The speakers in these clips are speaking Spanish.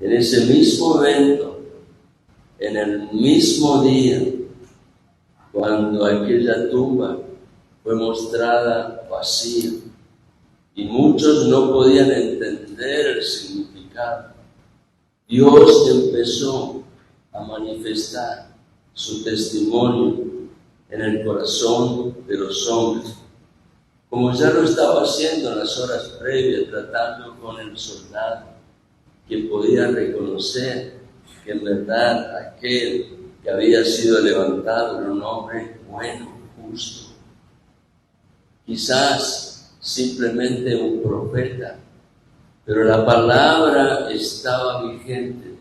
En ese mismo evento, en el mismo día, cuando aquella tumba fue mostrada vacía y muchos no podían entender el significado, Dios empezó a manifestar su testimonio en el corazón de los hombres, como ya lo estaba haciendo en las horas previas, tratando con el soldado, que podía reconocer que en verdad aquel que había sido levantado era un hombre bueno, justo. Quizás simplemente un profeta, pero la palabra estaba vigente.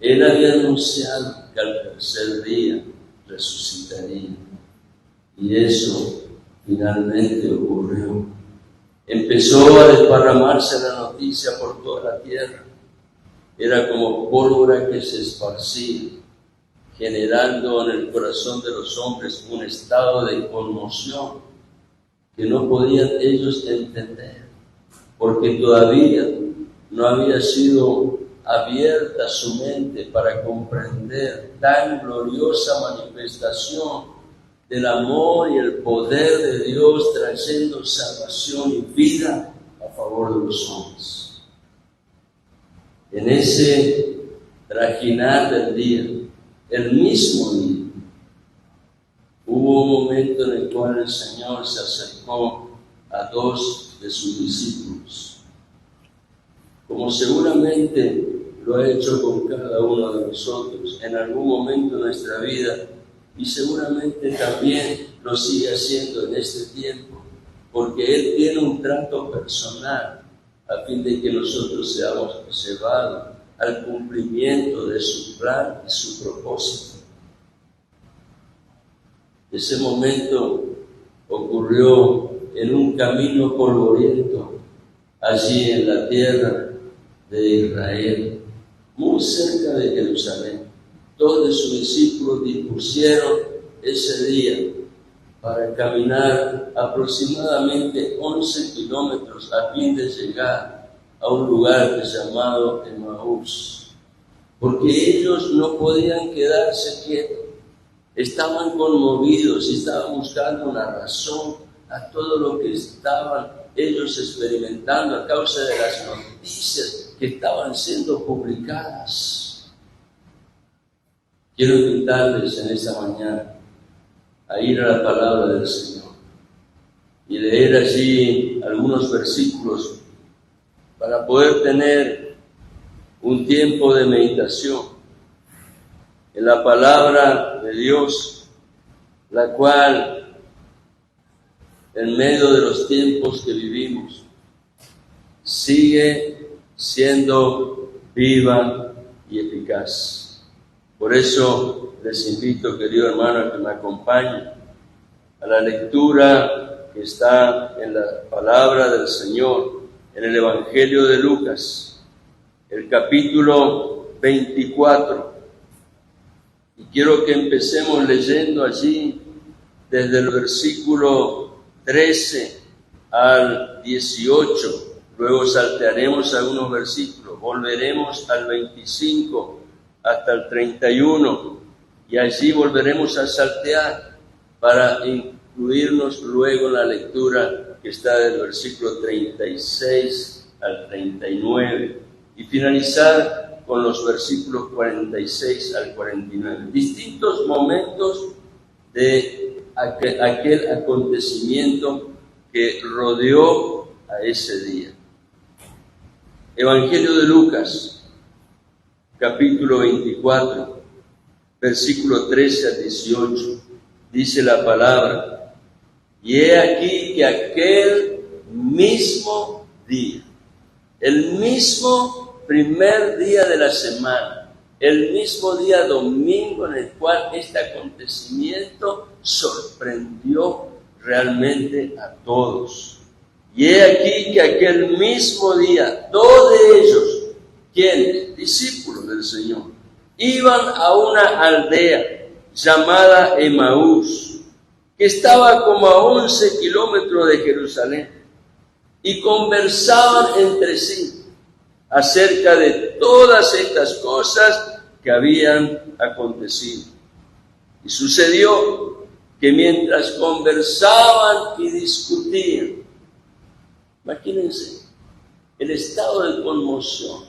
Él había anunciado que al tercer día resucitaría. Y eso finalmente ocurrió. Empezó a desparramarse la noticia por toda la tierra. Era como pólvora que se esparcía, generando en el corazón de los hombres un estado de conmoción que no podían ellos entender, porque todavía no había sido abierta su mente para comprender tan gloriosa manifestación del amor y el poder de Dios trayendo salvación y vida a favor de los hombres. En ese trajinar del día, el mismo día, hubo un momento en el cual el Señor se acercó a dos de sus discípulos, como seguramente lo ha hecho con cada uno de nosotros en algún momento de nuestra vida, y seguramente también lo sigue haciendo en este tiempo, porque Él tiene un trato personal a fin de que nosotros seamos llevados al cumplimiento de su plan y su propósito. Ese momento ocurrió en un camino polvoriento allí en la tierra de Israel, muy cerca de Jerusalén. Dos de sus discípulos dispusieron ese día para caminar aproximadamente 11 kilómetros a fin de llegar a un lugar llamado Emaús, porque ellos no podían quedarse quietos, estaban conmovidos y estaban buscando una razón a todo lo que estaban ellos experimentando a causa de las noticias que estaban siendo publicadas. Quiero invitarles en esta mañana a ir a la palabra del Señor y leer allí algunos versículos para poder tener un tiempo de meditación en la palabra de Dios, la cual en medio de los tiempos que vivimos sigue siendo viva y eficaz. Por eso les invito, querido hermano, a que me acompañen a la lectura que está en la palabra del Señor, en el Evangelio de Lucas, el capítulo 24. Y quiero que empecemos leyendo allí desde el versículo 13 al 18. Luego saltearemos algunos versículos, volveremos al 25 hasta el 31, y allí volveremos a saltear para incluirnos luego en la lectura que está del versículo 36 al 39, y finalizar con los versículos 46 al 49. Distintos momentos de aquel acontecimiento que rodeó a ese día. Evangelio de Lucas, capítulo 24, versículo 13 al 18, dice la palabra: y he aquí que aquel mismo día, el mismo primer día de la semana, el mismo día domingo en el cual este acontecimiento sorprendió realmente a todos. Y he aquí que aquel mismo día, dos de ellos, ¿quiénes? Discípulos del Señor, iban a una aldea llamada Emaús, que estaba como a 11 kilómetros de Jerusalén, y conversaban entre sí. acerca de todas estas cosas que habían acontecido. Y sucedió que mientras conversaban y discutían, imagínense el estado de conmoción,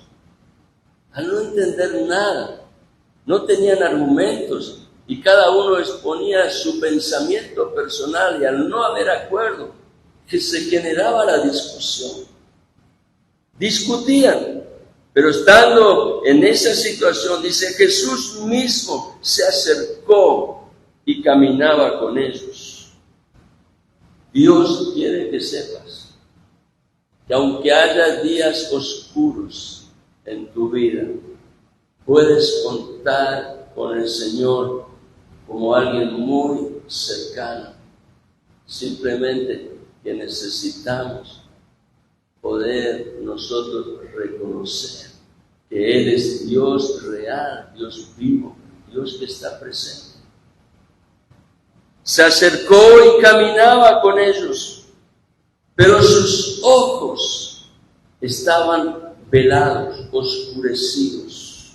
al no entender nada, no tenían argumentos y cada uno exponía su pensamiento personal, y al no haber acuerdo, que se generaba la discusión. Discutían, pero estando en esa situación, dice, Jesús mismo se acercó y caminaba con ellos. Dios quiere que sepas que aunque haya días oscuros en tu vida, puedes contar con el Señor como alguien muy cercano. Simplemente que necesitamos poder nosotros reconocer que Él es Dios real, Dios vivo, Dios que está presente. Se acercó y caminaba con ellos, pero sus ojos estaban velados, oscurecidos.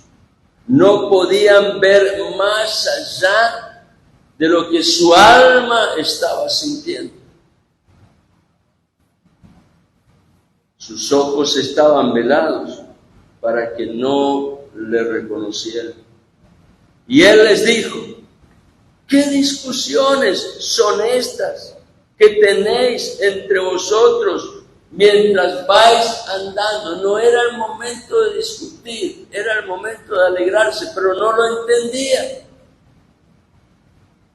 No podían ver más allá de lo que su alma estaba sintiendo. Sus ojos estaban velados para que no le reconocieran. Y Él les dijo, ¿qué discusiones son estas que tenéis entre vosotros mientras vais andando? No era el momento de discutir, era el momento de alegrarse, pero no lo entendían.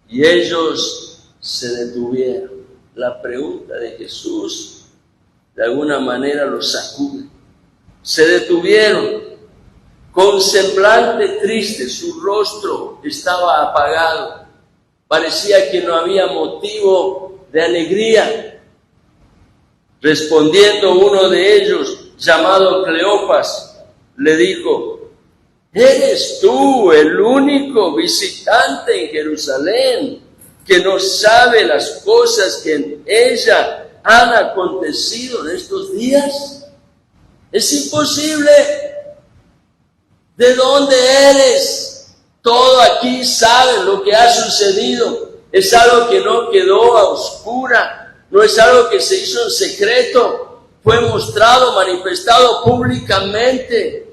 Y ellos se detuvieron. La pregunta de Jesús de alguna manera los sacude. Se detuvieron con semblante triste, su rostro estaba apagado, parecía que no había motivo de alegría. Respondiendo uno de ellos, llamado Cleofas, le dijo, ¿eres tú el único visitante en Jerusalén que no sabe las cosas que en ella han acontecido en estos días? Es imposible. ¿De dónde eres? Todo aquí saben lo que ha sucedido. Es algo que no quedó a oscura, no es algo que se hizo en secreto, fue mostrado, manifestado públicamente.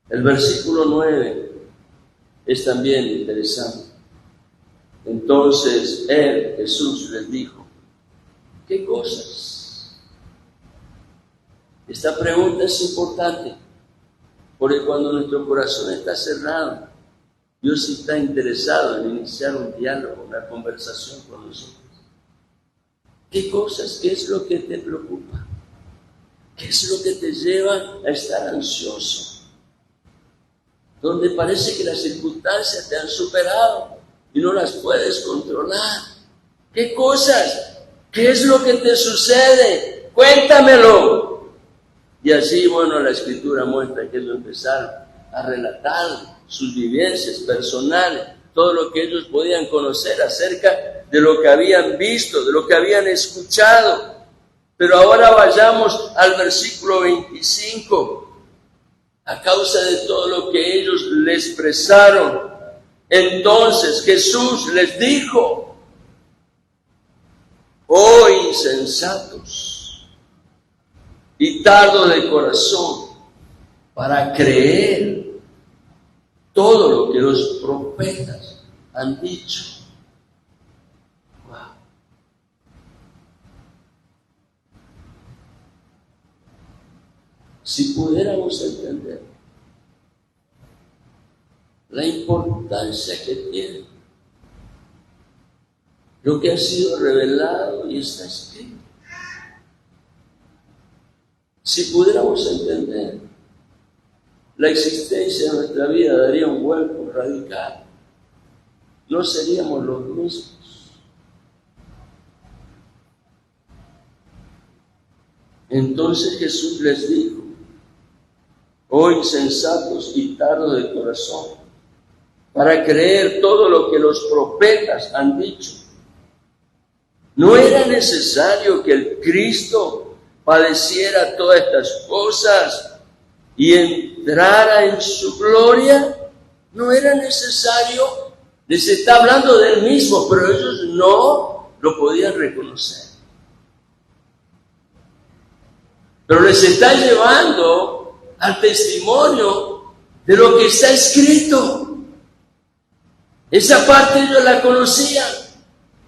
El versículo 9 es también interesante. Entonces Él, Jesús, les dijo, ¿qué cosas? Esta pregunta es importante, porque cuando nuestro corazón está cerrado, Dios está interesado en iniciar un diálogo, una conversación con nosotros. ¿Qué cosas? ¿Qué es lo que te preocupa? ¿Qué es lo que te lleva a estar ansioso? Donde parece que las circunstancias te han superado y no las puedes controlar. ¿Qué cosas? ¿Qué es lo que te sucede? Cuéntamelo. Y así, la Escritura muestra que ellos empezaron a relatar sus vivencias personales, todo lo que ellos podían conocer acerca de lo que habían visto, de lo que habían escuchado. Pero ahora vayamos al versículo 25. A causa de todo lo que ellos le expresaron, entonces Jesús les dijo, oh insensatos y tardos de corazón para creer todo lo que los profetas han dicho. Wow. Si pudiéramos entender la importancia que tiene lo que ha sido revelado y está escrito. Si pudiéramos entender la existencia de nuestra vida, daría un vuelco radical. No seríamos los mismos. Entonces Jesús les dijo, oh insensatos y tardos de corazón, para creer todo lo que los profetas han dicho. ¿No era necesario que el Cristo padeciera todas estas cosas y entrara en su gloria? No era necesario. Les está hablando de él mismo, pero ellos no lo podían reconocer. Pero les está llevando al testimonio de lo que está escrito. Esa parte ellos la conocían.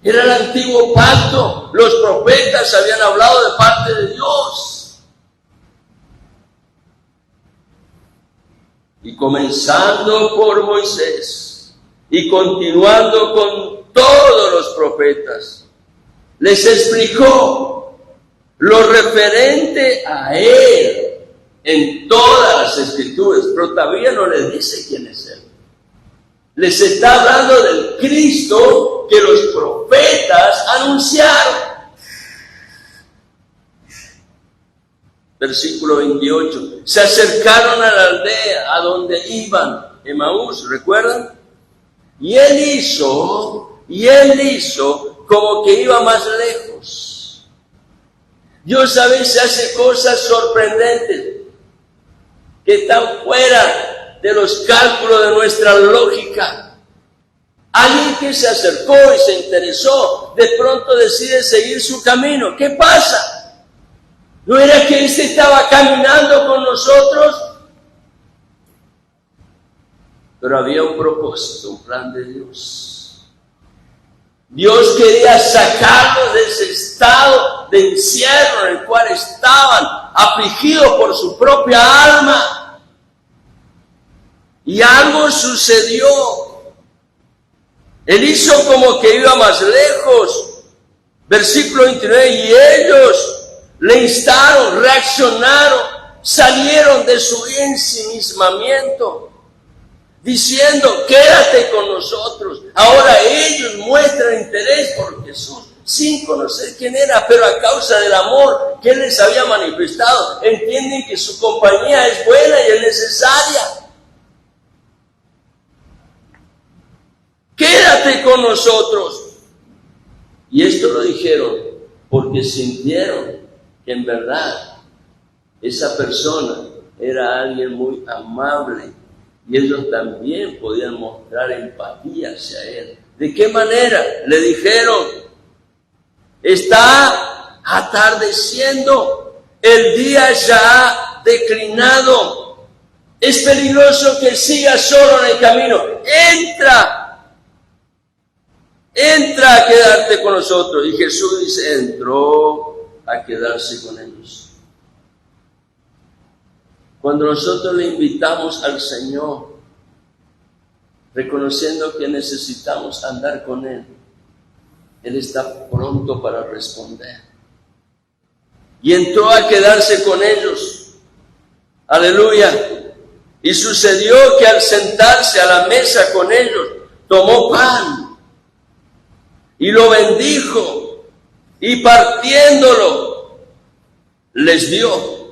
Era el antiguo pacto. Los profetas habían hablado de parte de Dios. Y comenzando por Moisés y continuando con todos los profetas, les explicó lo referente a él en todas las escrituras, pero todavía no les dice quién es él. Les está hablando del Cristo que los profetas anunciaron. Versículo 28. Se acercaron a la aldea a donde iban, Emaús, ¿recuerdan? Y él hizo como que iba más lejos. Dios a veces hace cosas sorprendentes que están fuera de los cálculos de nuestra lógica. Alguien que se acercó y se interesó, de pronto decide seguir su camino. ¿Qué pasa? ¿No era que éste estaba caminando con nosotros? Pero había un propósito, un plan de Dios. Dios quería sacarlos de ese estado de encierro en el cual estaban, afligidos por su propia alma. Y algo sucedió. Él hizo como que iba más lejos. Versículo 29, y ellos le instaron, reaccionaron, salieron de su ensimismamiento, diciendo, quédate con nosotros. Ahora ellos muestran interés por Jesús, sin conocer quién era, pero a causa del amor que Él les había manifestado, entienden que su compañía es buena y es necesaria. Quédate con nosotros. Y esto lo dijeron porque sintieron que en verdad esa persona era alguien muy amable y ellos también podían mostrar empatía hacia él. ¿De qué manera? Le dijeron, está atardeciendo, el día ya ha declinado, es peligroso que sigas solo en el camino, entra a quedarte con nosotros. Y Jesús dice, entró a quedarse con ellos. Cuando nosotros le invitamos al Señor, reconociendo que necesitamos andar con Él, Él está pronto para responder. Y entró a quedarse con ellos. Aleluya. Y sucedió que al sentarse a la mesa con ellos, tomó pan y lo bendijo, y partiéndolo, les dio.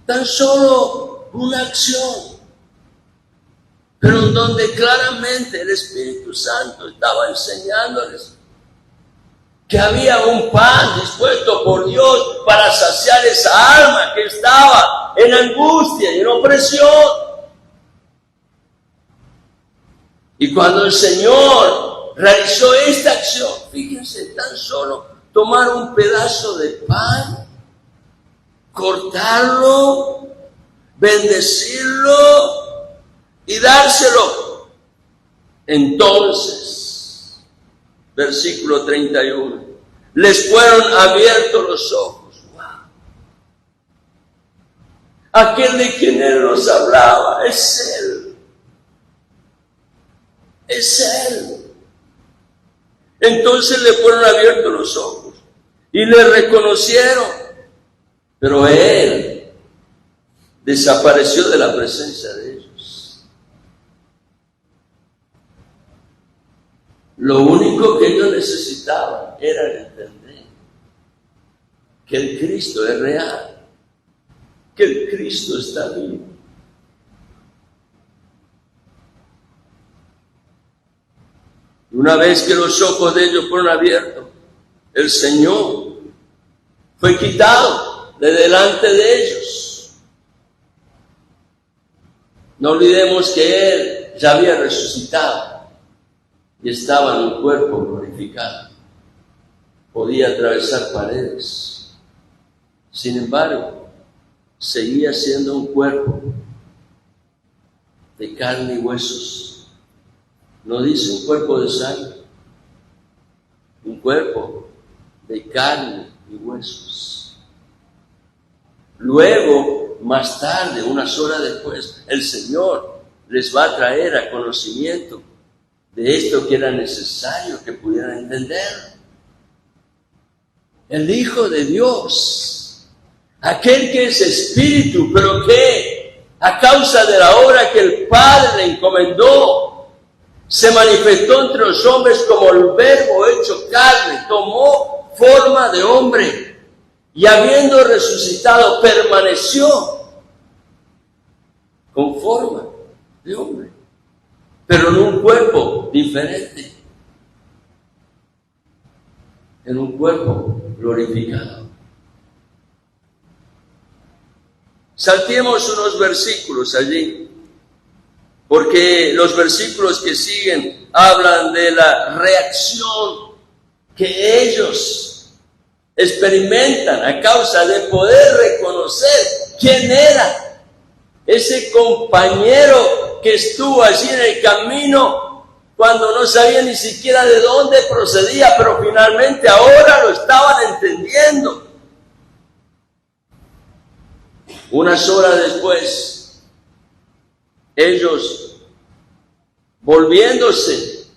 Tan solo una acción, pero en donde claramente el Espíritu Santo estaba enseñándoles que había un pan dispuesto por Dios para saciar esa alma que estaba en angustia y en opresión. Y cuando el Señor realizó esta acción, fíjense, tan solo tomar un pedazo de pan, cortarlo, bendecirlo y dárselo. Entonces, versículo 31, les fueron abiertos los ojos. ¡Wow! Aquel de quien Él nos hablaba es Él. Es Él. Entonces le fueron abiertos los ojos y le reconocieron. Pero Él desapareció de la presencia de ellos. Lo único que ellos necesitaban era entender que el Cristo es real, que el Cristo está vivo. Una vez que los ojos de ellos fueron abiertos, el Señor fue quitado de delante de ellos. No olvidemos que Él ya había resucitado y estaba en un cuerpo glorificado. Podía atravesar paredes. Sin embargo, seguía siendo un cuerpo de carne y huesos. No dice un cuerpo de sangre, un cuerpo de carne y huesos. Luego, más tarde, unas horas después, el Señor les va a traer a conocimiento de esto que era necesario que pudieran entender. El Hijo de Dios, aquel que es Espíritu, pero que a causa de la obra que el Padre le encomendó, se manifestó entre los hombres como el Verbo hecho carne, tomó forma de hombre y habiendo resucitado permaneció con forma de hombre, pero en un cuerpo diferente, en un cuerpo glorificado. Saltemos unos versículos allí, porque los versículos que siguen hablan de la reacción que ellos experimentan a causa de poder reconocer quién era ese compañero que estuvo allí en el camino cuando no sabía ni siquiera de dónde procedía, pero finalmente ahora lo estaban entendiendo. Unas horas después, ellos, volviéndose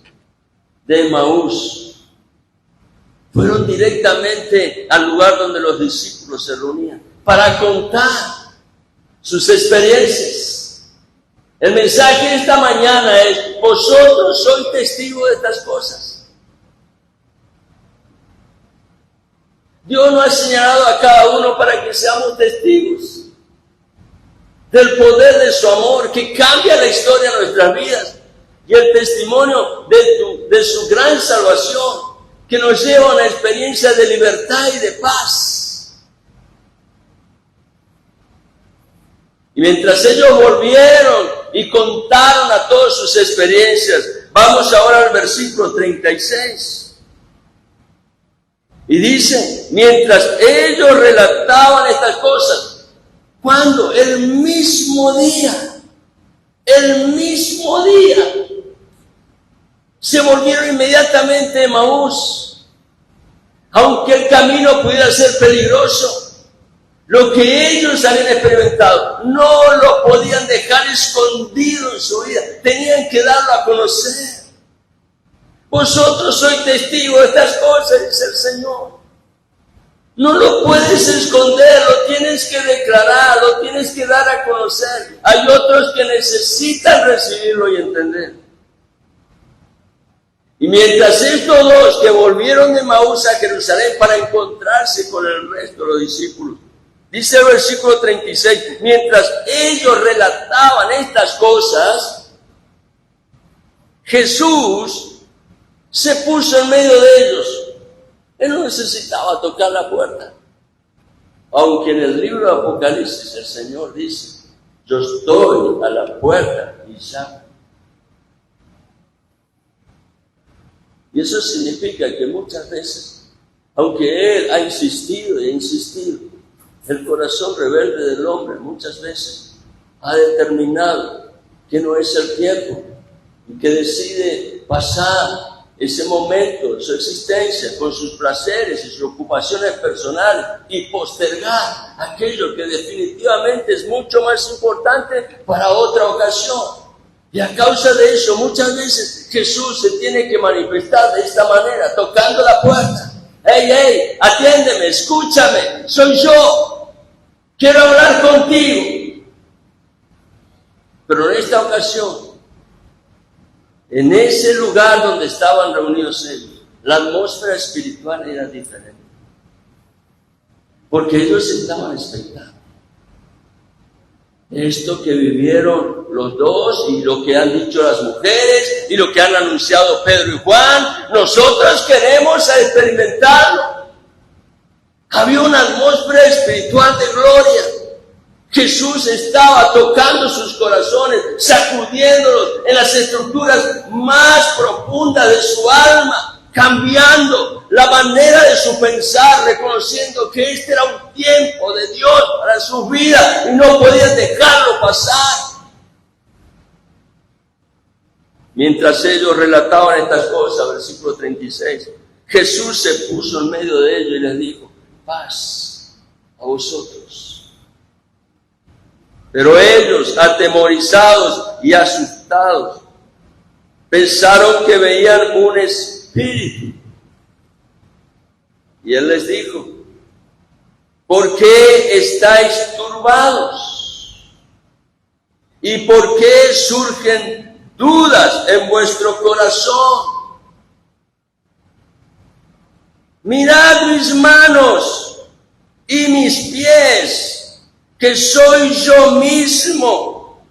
de Emaús, fueron directamente al lugar donde los discípulos se reunían para contar sus experiencias. El mensaje de esta mañana es: vosotros sois testigos de estas cosas. Dios nos ha señalado a cada uno para que seamos testigos del poder de su amor que cambia la historia de nuestras vidas y el testimonio de su gran salvación que nos lleva a una experiencia de libertad y de paz. Y mientras ellos volvieron y contaron a todas sus experiencias, vamos ahora al versículo 36. Y dice: mientras ellos relataban estas cosas, ¿cuándo? El mismo día, se volvieron inmediatamente a Emaús. Aunque el camino pudiera ser peligroso, lo que ellos habían experimentado no lo podían dejar escondido en su vida, tenían que darlo a conocer. Vosotros sois testigos de estas cosas, dice el Señor. No lo puedes esconder, lo tienes que declarar, lo tienes que dar a conocer. Hay otros que necesitan recibirlo y entender. Y mientras estos dos que volvieron de Emaús a Jerusalén para encontrarse con el resto de los discípulos, dice el versículo 36, mientras ellos relataban estas cosas, Jesús se puso en medio de ellos. Él no necesitaba tocar la puerta. Aunque en el libro de Apocalipsis el Señor dice: yo estoy a la puerta y llamo. Y eso significa que muchas veces, aunque Él ha insistido y ha insistido, el corazón rebelde del hombre muchas veces ha determinado que no es el tiempo y que decide pasar ese momento de su existencia con sus placeres y sus ocupaciones personales y postergar aquello que definitivamente es mucho más importante para otra ocasión. Y a causa de eso, muchas veces Jesús se tiene que manifestar de esta manera, tocando la puerta. ¡Hey, atiéndeme, escúchame, soy yo! Quiero hablar contigo. Pero en esta ocasión, en ese lugar donde estaban reunidos ellos, la atmósfera espiritual era diferente. Porque ellos estaban expectantes. Esto que vivieron los dos y lo que han dicho las mujeres y lo que han anunciado Pedro y Juan, nosotros queremos experimentarlo. Había una atmósfera espiritual de gloria. Jesús estaba tocando sus corazones, sacudiéndolos en las estructuras más profundas de su alma, cambiando la manera de su pensar, reconociendo que este era un tiempo de Dios para su vida y no podían dejarlo pasar. Mientras ellos relataban estas cosas, versículo 36, Jesús se puso en medio de ellos y les dijo: paz a vosotros. Pero ellos, atemorizados y asustados, pensaron que veían un espíritu. Y él les dijo: ¿por qué estáis turbados? ¿Y por qué surgen dudas en vuestro corazón? Mirad mis manos y mis pies, que soy yo mismo.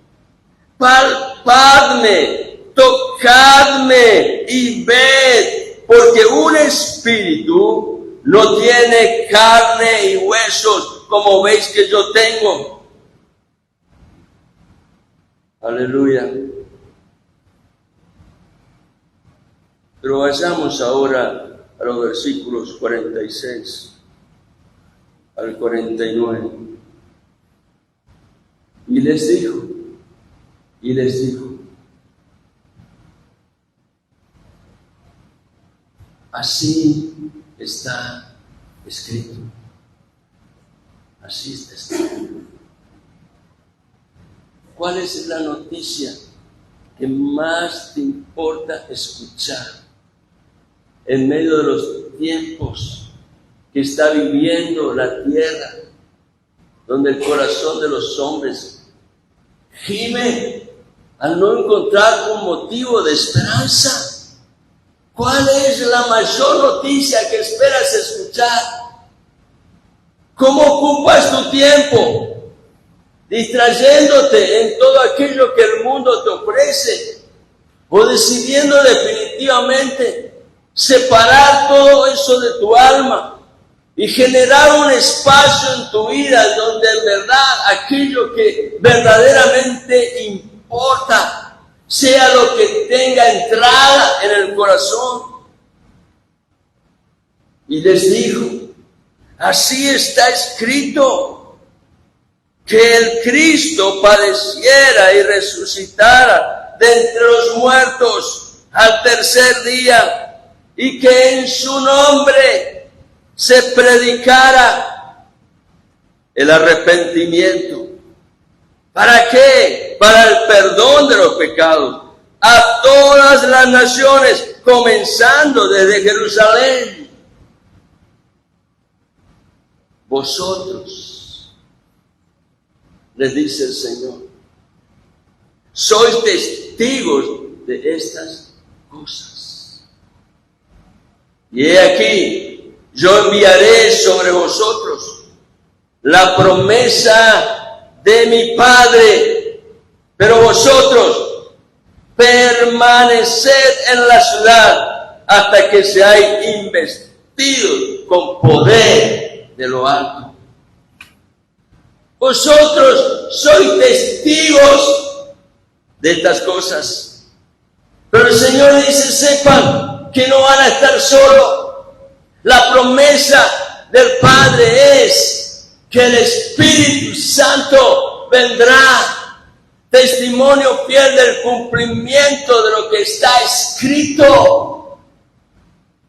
Palpadme, tocadme y ved, porque un espíritu no tiene carne y huesos, como veis que yo tengo. Aleluya. Pero vayamos ahora a los versículos 46 al 49. Y les dijo, así está escrito. Así está escrito. ¿Cuál es la noticia que más te importa escuchar en medio de los tiempos que está viviendo la tierra, donde el corazón de los hombres gime al no encontrar un motivo de esperanza? ¿Cuál es la mayor noticia que esperas escuchar? ¿Cómo ocupas tu tiempo? ¿Distrayéndote en todo aquello que el mundo te ofrece? ¿O decidiendo definitivamente separar todo eso de tu alma y generar un espacio en tu vida donde en verdad aquello que verdaderamente importa sea lo que tenga entrada en el corazón? Y les dijo: así está escrito, que el Cristo padeciera y resucitara de entre los muertos al tercer día, y que en su nombre se predicara el arrepentimiento. ¿Para qué? Para el perdón de los pecados a todas las naciones, comenzando desde Jerusalén. Vosotros, les dice el Señor, sois testigos de estas cosas. Y he aquí, yo enviaré sobre vosotros la promesa de mi Padre, pero vosotros permaneced en la ciudad hasta que seáis investidos con poder de lo alto. Vosotros sois testigos de estas cosas. Pero el Señor dice: sepan que no van a estar solos. La promesa del Padre es que el Espíritu Santo vendrá, testimonio fiel del cumplimiento de lo que está escrito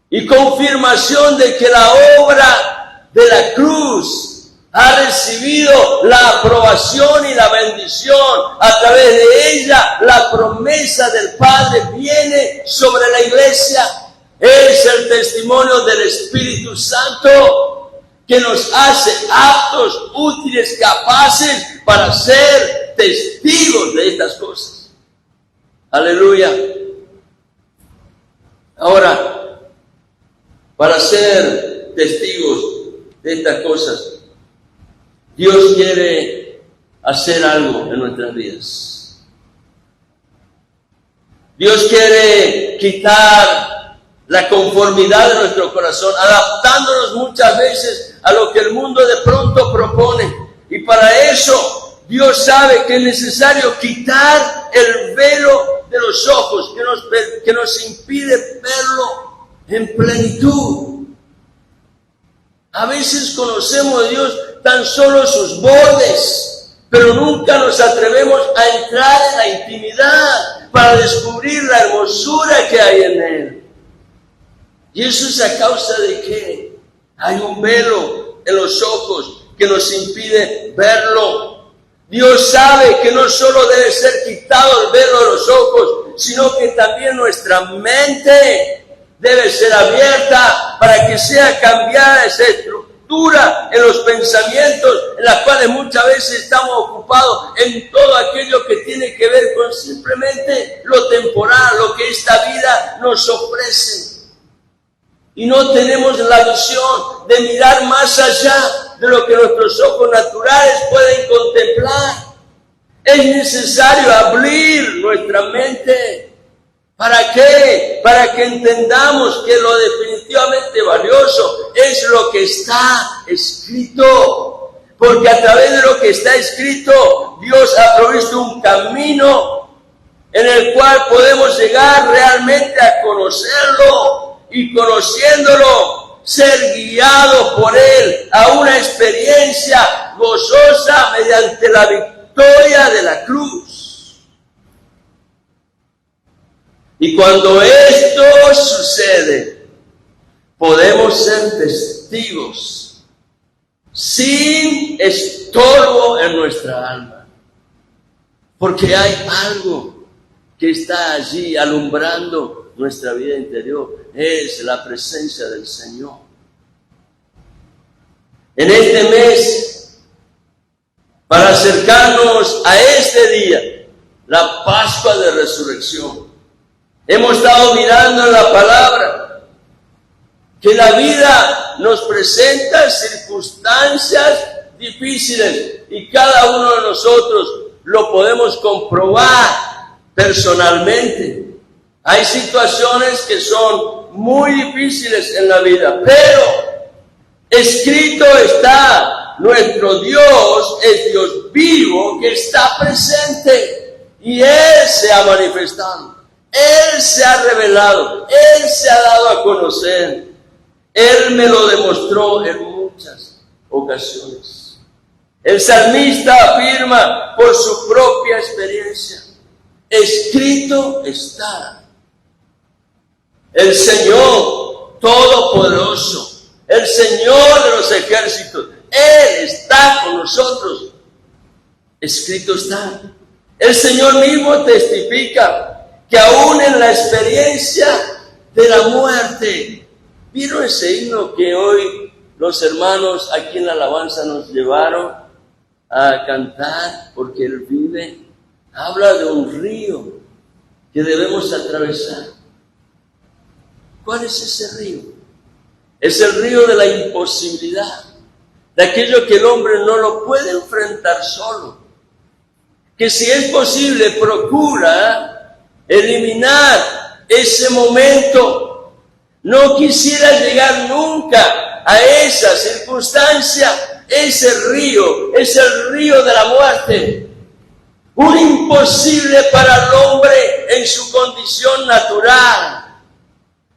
y confirmación de que la obra de la cruz ha recibido la aprobación y la bendición. A través de ella, la promesa del Padre viene sobre la iglesia. Es el testimonio del Espíritu Santo que nos hace aptos, útiles, capaces para ser testigos de estas cosas. Aleluya. Ahora, para ser testigos de estas cosas, Dios quiere hacer algo en nuestras vidas. Dios quiere quitar la conformidad de nuestro corazón, adaptándonos muchas veces a lo que el mundo de pronto propone. Y para eso Dios sabe que es necesario quitar el velo de los ojos que nos impide verlo en plenitud. A veces conocemos a Dios tan solo sus bordes, pero nunca nos atrevemos a entrar en la intimidad para descubrir la hermosura que hay en Él. Y eso es a causa de que hay un velo en los ojos que nos impide verlo. Dios sabe que no solo debe ser quitado el velo de los ojos, sino que también nuestra mente debe ser abierta para que sea cambiada esa estructura en los pensamientos, en las cuales muchas veces estamos ocupados en todo aquello que tiene que ver con simplemente lo temporal, lo que esta vida nos ofrece. Y no tenemos la visión de mirar más allá de lo que nuestros ojos naturales pueden contemplar. Es necesario abrir nuestra mente. ¿Para qué? Para que entendamos que lo definitivamente valioso es lo que está escrito. Porque a través de lo que está escrito, Dios ha provisto un camino en el cual podemos llegar realmente a conocerlo. Y conociéndolo, ser guiados por Él a una experiencia gozosa mediante la victoria de la cruz. Y cuando esto sucede, podemos ser testigos sin estorbo en nuestra alma. Porque hay algo que está allí alumbrando nuestra vida interior, es la presencia del Señor. En este mes, para acercarnos a este día, la Pascua de Resurrección, hemos estado mirando en la palabra que la vida nos presenta circunstancias difíciles y cada uno de nosotros lo podemos comprobar personalmente. Hay situaciones que son muy difíciles en la vida, pero escrito está, nuestro Dios es Dios vivo que está presente y Él se ha manifestado, Él se ha revelado, Él se ha dado a conocer. Él me lo demostró en muchas ocasiones. El salmista afirma por su propia experiencia, escrito está. El Señor Todopoderoso, el Señor de los ejércitos, Él está con nosotros. Escrito está. El Señor mismo testifica que aún en la experiencia de la muerte, ¿vieron ese himno que hoy los hermanos aquí en la alabanza nos llevaron a cantar? Porque Él vive. Habla de un río que debemos atravesar. ¿Cuál es ese río? Es el río de la imposibilidad, de aquello que el hombre no lo puede enfrentar solo. Que si es posible, procura eliminar ese momento. No quisiera llegar nunca a esa circunstancia. Ese río es el río de la muerte. Un imposible para el hombre en su condición natural.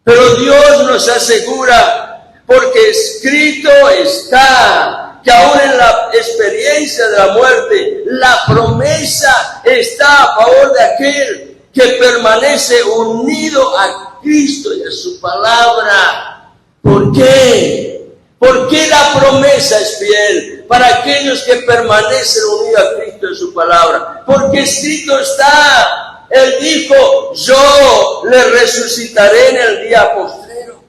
Pero Dios nos asegura, porque escrito está, que aún en la experiencia de la muerte, la promesa está a favor de aquel que permanece unido a Cristo y a su palabra. ¿Por qué? ¿Por qué la promesa es fiel? Para aquellos que permanecen unidos a Cristo y a su palabra. Porque escrito está. Él dijo, yo le resucitaré en el día postrero.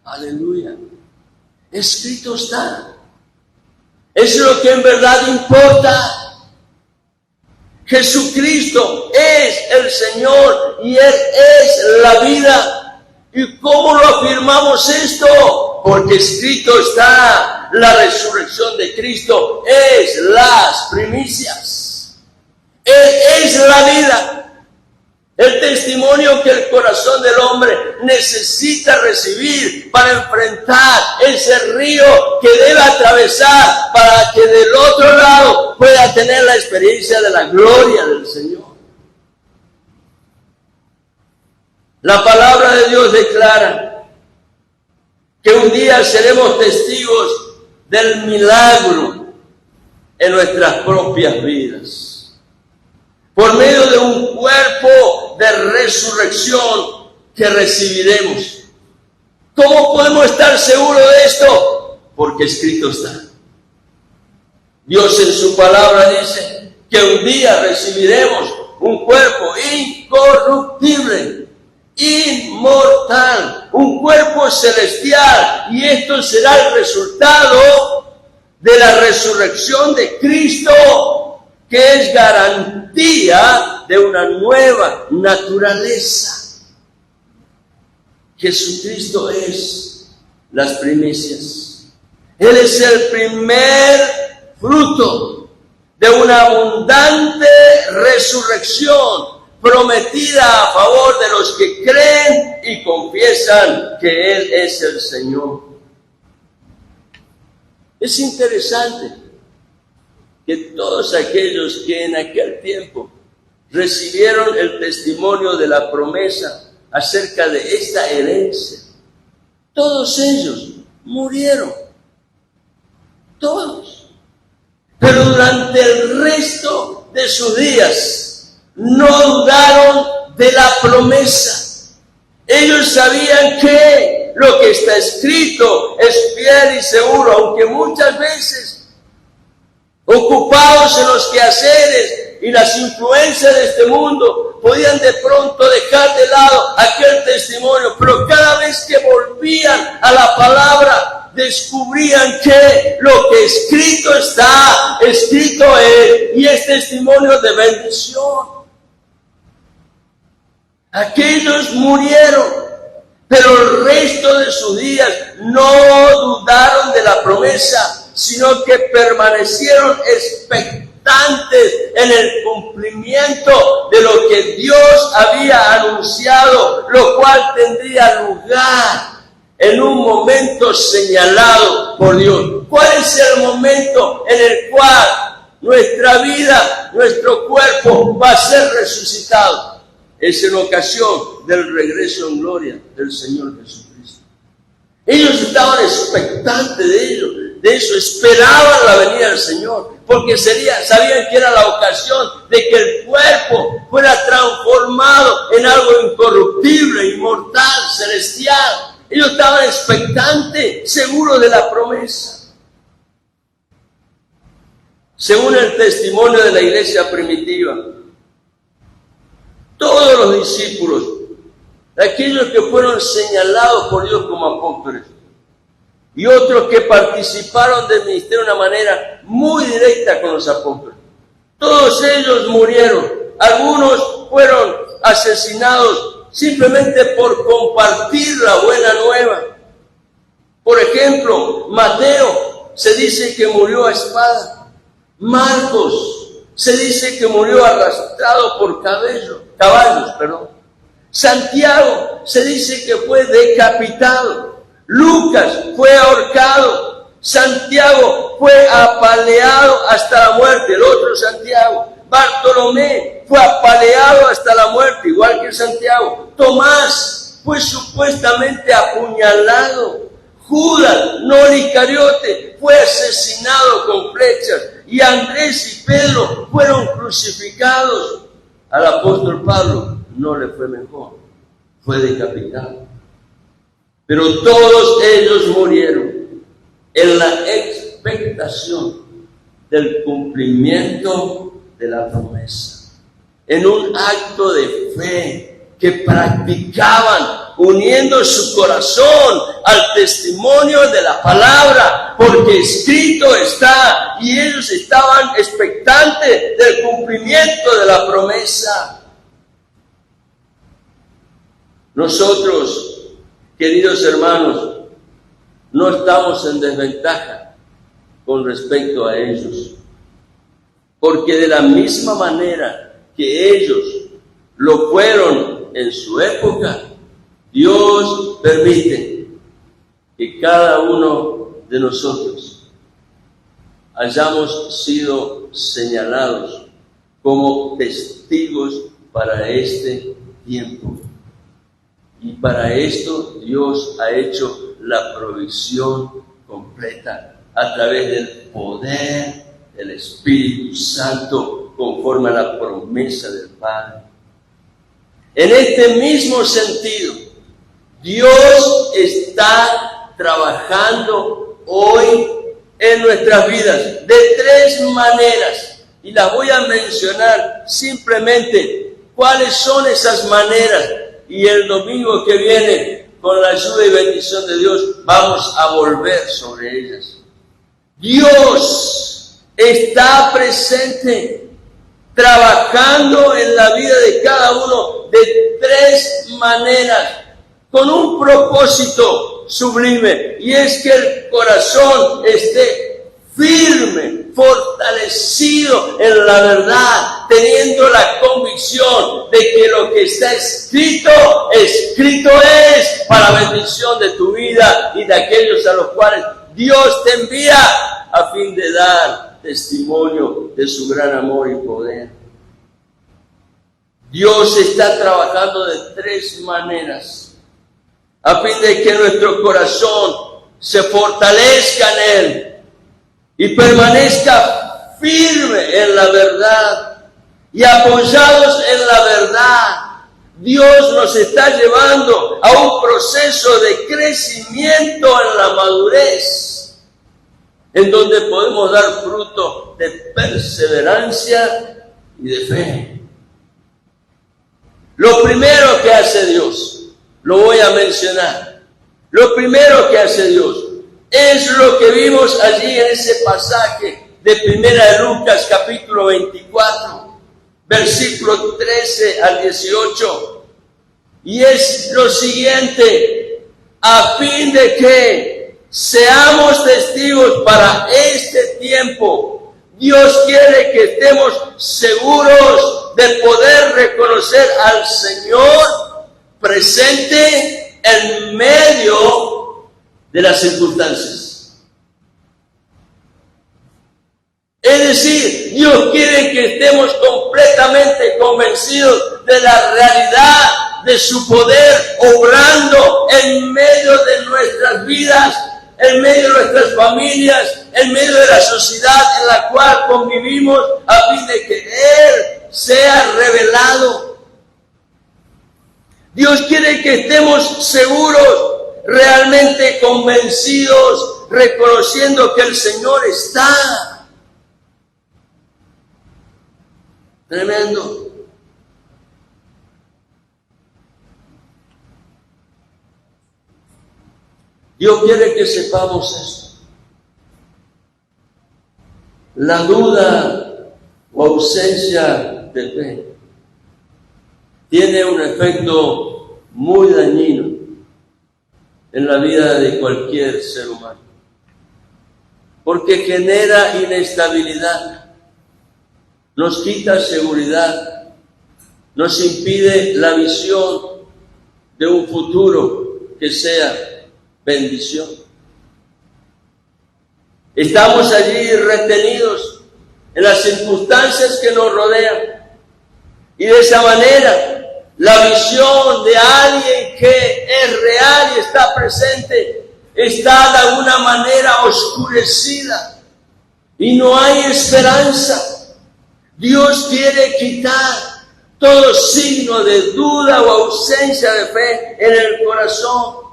Aleluya. Escrito está. Es lo que en verdad importa. Jesucristo es el Señor y Él es la vida. ¿Y cómo lo afirmamos esto? porque escrito está, la resurrección de Cristo es las primicias. Es la vida. El testimonio que el corazón del hombre necesita recibir para enfrentar ese río que debe atravesar para que del otro lado pueda tener la experiencia de la gloria del Señor. La palabra de Dios declara que un día seremos testigos del milagro en nuestras propias vidas. Por medio de un cuerpo de resurrección que recibiremos. ¿Cómo podemos estar seguros de esto? Porque escrito está. Dios en su palabra dice que un día recibiremos un cuerpo incorruptible, inmortal, un cuerpo celestial, y esto será el resultado de la resurrección de Cristo, que es garantía de una nueva naturaleza. Jesucristo es las primicias. Él es el primer fruto de una abundante resurrección prometida a favor de los que creen y confiesan que Él es el Señor. Es interesante que todos aquellos que en aquel tiempo recibieron el testimonio de la promesa acerca de esta herencia, todos ellos murieron, todos. Pero durante el resto de sus días no dudaron de la promesa. Ellos sabían que lo que está escrito es fiel y seguro, aunque muchas veces ocupados en los quehaceres y las influencias de este mundo, podían de pronto dejar de lado aquel testimonio, pero cada vez que volvían a la palabra, descubrían que lo que escrito está, escrito es, y es testimonio de bendición. Aquellos murieron, pero el resto de sus días no dudaron de la promesa, sino que permanecieron expectantes en el cumplimiento de lo que Dios había anunciado, lo cual tendría lugar en un momento señalado por Dios. ¿Cuál es el momento en el cual nuestra vida, nuestro cuerpo va a ser resucitado? Es en ocasión del regreso en gloria del Señor Jesucristo. Ellos estaban expectantes de eso, esperaban la venida del Señor, porque sabían que era la ocasión de que el cuerpo fuera transformado en algo incorruptible, inmortal, celestial. Ellos estaban expectantes, seguros de la promesa. Según el testimonio de la iglesia primitiva, todos los discípulos, aquellos que fueron señalados por Dios como apóstoles, y otros que participaron del ministerio de una manera muy directa con los apóstoles, todos ellos murieron. Algunos fueron asesinados simplemente por compartir la buena nueva. Por ejemplo, Mateo se dice que murió a espada. Marcos se dice que murió arrastrado por caballos. Santiago se dice que fue decapitado. Lucas fue ahorcado. Santiago fue apaleado hasta la muerte, el otro Santiago. Bartolomé fue apaleado hasta la muerte, igual que Santiago. Tomás fue supuestamente apuñalado. Judas, no Iscariote, fue asesinado con flechas. Y Andrés y Pedro fueron crucificados. Al apóstol Pablo no le fue mejor, fue decapitado. Pero todos ellos murieron en la expectación del cumplimiento de la promesa, en un acto de fe que practicaban, uniendo su corazón al testimonio de la palabra, porque escrito está, y ellos estaban expectantes del cumplimiento de la promesa. Nosotros, queridos hermanos, no estamos en desventaja con respecto a ellos. Porque de la misma manera que ellos lo fueron en su época, Dios permite que cada uno de nosotros hayamos sido señalados como testigos para este tiempo. Y para esto Dios ha hecho la provisión completa a través del poder del Espíritu Santo, conforme a la promesa del Padre. En este mismo sentido, Dios está trabajando hoy en nuestras vidas de tres maneras, y las voy a mencionar simplemente cuáles son esas maneras, y el domingo que viene, con la ayuda y bendición de Dios, vamos a volver sobre ellas. Dios está presente, trabajando en la vida de cada uno de tres maneras, con un propósito sublime, y es que el corazón esté firme, fortalecido en la verdad, teniendo la convicción de que lo que está escrito, escrito es para bendición de tu vida y de aquellos a los cuales Dios te envía a fin de dar testimonio de su gran amor y poder. Dios está trabajando de tres maneras, a fin de que nuestro corazón se fortalezca en Él y permanezca firme en la verdad y apoyados en la verdad. Dios nos está llevando a un proceso de crecimiento en la madurez, en donde podemos dar fruto de perseverancia y de fe. Lo primero que hace Dios, lo voy a mencionar, lo primero que hace Dios es lo que vimos allí en ese pasaje de Primera de Lucas capítulo 24, versículo 13 al 18, y es lo siguiente: a fin de que seamos testigos para este tiempo, Dios quiere que estemos seguros de poder reconocer al Señor presente en medio de las circunstancias. Es decir, Dios quiere que estemos completamente convencidos de la realidad de su poder obrando en medio de nuestras vidas, en medio de nuestras familias, en medio de la sociedad en la cual convivimos, a fin de que Él sea revelado. Dios quiere que estemos seguros, realmente convencidos, reconociendo que el Señor está. Tremendo. Dios quiere que sepamos esto. La duda o ausencia de fe tiene un efecto muy dañino en la vida de cualquier ser humano, porque genera inestabilidad, nos quita seguridad, nos impide la visión de un futuro que sea bendición. Estamos allí retenidos en las circunstancias que nos rodean, y de esa manera la visión de alguien que es real y está presente está de alguna manera oscurecida y no hay esperanza. Dios quiere quitar todo signo de duda o ausencia de fe en el corazón.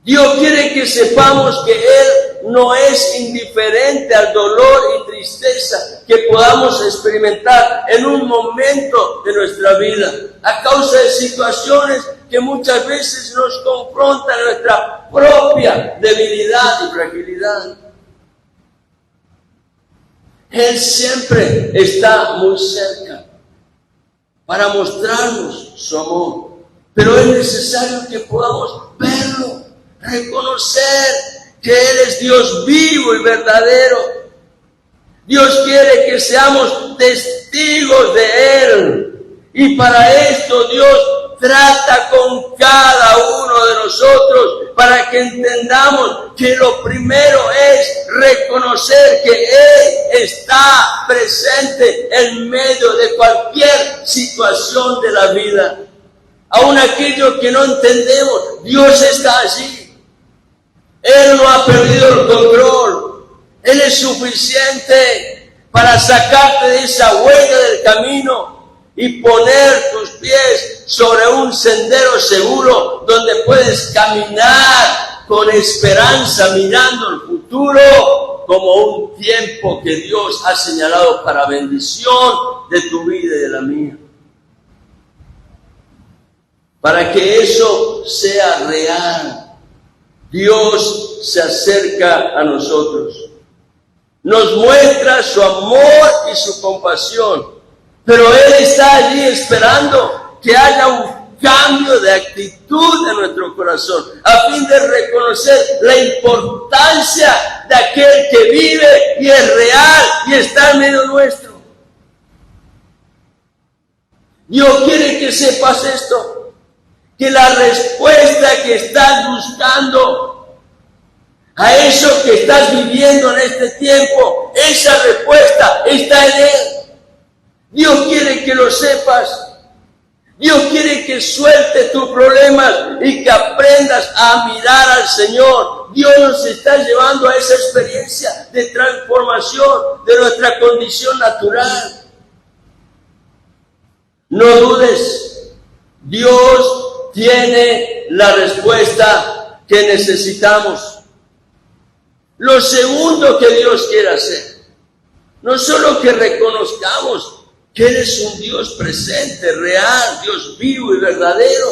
Dios quiere que sepamos que Él no es indiferente al dolor y tristeza que podamos experimentar en un momento de nuestra vida, a causa de situaciones que muchas veces nos confrontan nuestra propia debilidad y fragilidad. Él siempre está muy cerca para mostrarnos su amor, pero es necesario que podamos verlo, reconocer que Él es Dios vivo y verdadero. Dios quiere que seamos testigos de Él. Y para esto Dios trata con cada uno de nosotros para que entendamos que lo primero es reconocer que Él está presente en medio de cualquier situación de la vida. Aún aquello que no entendemos, Dios está allí. Él no ha perdido el control. Él es suficiente para sacarte de esa huella del camino y poner tus pies sobre un sendero seguro donde puedes caminar con esperanza mirando el futuro como un tiempo que Dios ha señalado para bendición de tu vida y de la mía. Para que eso sea real, Dios se acerca a nosotros. Nos muestra su amor y su compasión, pero Él está allí esperando que haya un cambio de actitud en nuestro corazón, a fin de reconocer la importancia de aquel que vive y es real y está en medio nuestro. Dios quiere que sepas esto, que la respuesta que estás buscando a eso que estás viviendo en este tiempo, esa respuesta está en Él. Dios quiere que lo sepas. Dios quiere que sueltes tus problemas y que aprendas a mirar al Señor. Dios nos está llevando a esa experiencia de transformación de nuestra condición natural. No dudes, Dios tiene la respuesta que necesitamos. Lo segundo que Dios quiere hacer, no solo que reconozcamos que Él es un Dios presente, real, Dios vivo y verdadero,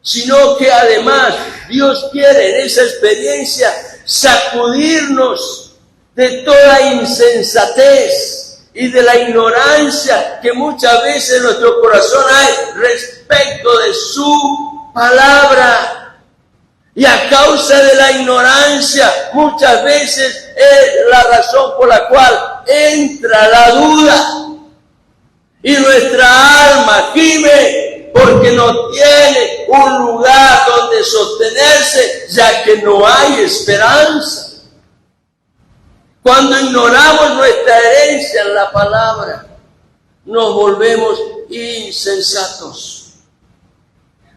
sino que además Dios quiere en esa experiencia sacudirnos de toda insensatez y de la ignorancia que muchas veces en nuestro corazón hay respecto de su palabra. Y a causa de la ignorancia, muchas veces es la razón por la cual entra la duda. Y nuestra alma gime porque no tiene un lugar donde sostenerse, ya que no hay esperanza. Cuando ignoramos nuestra herencia en la palabra, nos volvemos insensatos.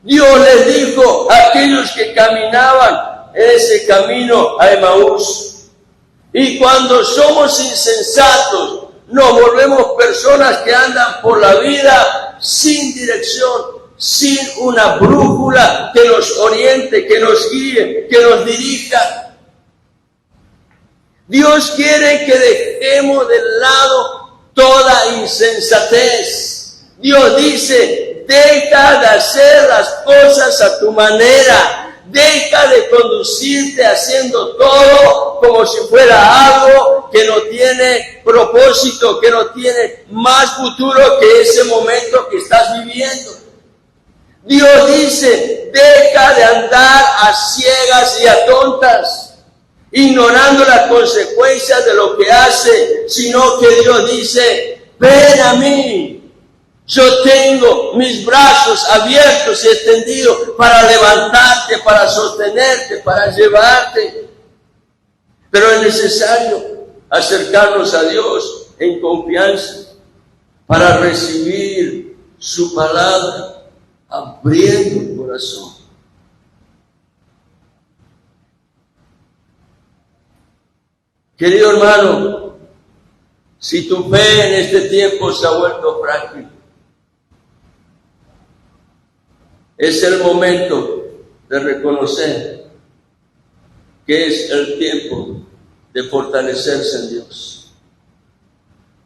Dios les dijo a aquellos que caminaban ese camino a Emaús: y cuando somos insensatos, nos volvemos personas que andan por la vida sin dirección, sin una brújula que nos oriente, que nos guíe, que nos dirija. Dios quiere que dejemos de lado toda insensatez. Dios dice: deja de hacer las cosas a tu manera. Deja de conducirte haciendo todo como si fuera algo que no tiene propósito, que no tiene más futuro que ese momento que estás viviendo. Dios dice: deja de andar a ciegas y a tontas, ignorando las consecuencias de lo que hace, sino que Dios dice: ven a mí. Yo tengo mis brazos abiertos y extendidos para levantarte, para sostenerte, para llevarte. Pero es necesario acercarnos a Dios en confianza para recibir su palabra, abriendo el corazón. Querido hermano, si tu fe en este tiempo se ha vuelto frágil, es el momento de reconocer que es el tiempo de fortalecerse en Dios.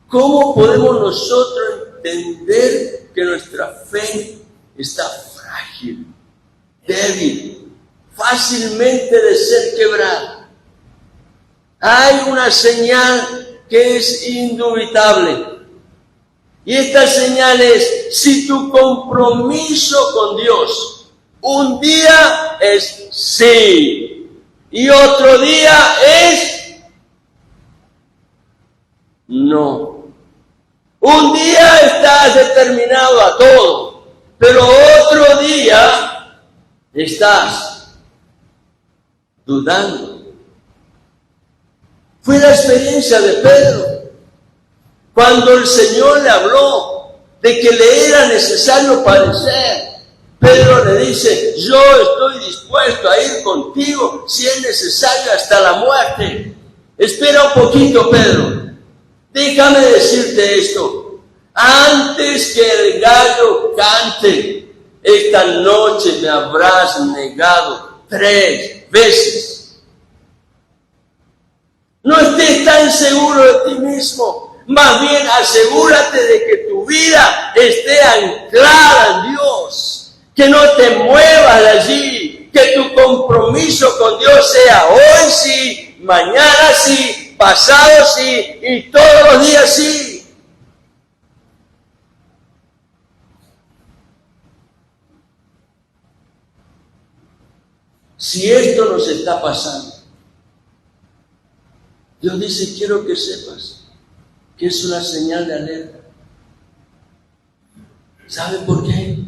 ¿Cómo podemos nosotros entender que nuestra fe está frágil, débil, fácilmente de ser quebrada? Hay una señal que es indubitable. Y esta señal es: si tu compromiso con Dios un día es sí, y otro día es no. Un día estás determinado a todo, pero otro día estás dudando. Fue la experiencia de Pedro. Cuando el Señor le habló de que le era necesario padecer, Pedro le dice, yo estoy dispuesto a ir contigo si es necesario hasta la muerte. Espera un poquito, Pedro. Déjame decirte esto. Antes que el gallo cante, esta noche me habrás negado 3 veces. No estés tan seguro de ti mismo. Más bien asegúrate de que tu vida esté anclada en Dios. Que no te muevas de allí. Que tu compromiso con Dios sea hoy sí, mañana sí, pasado sí y todos los días sí. Si esto nos está pasando, Dios dice, quiero que sepas que es una señal de alerta. ¿Sabe por qué?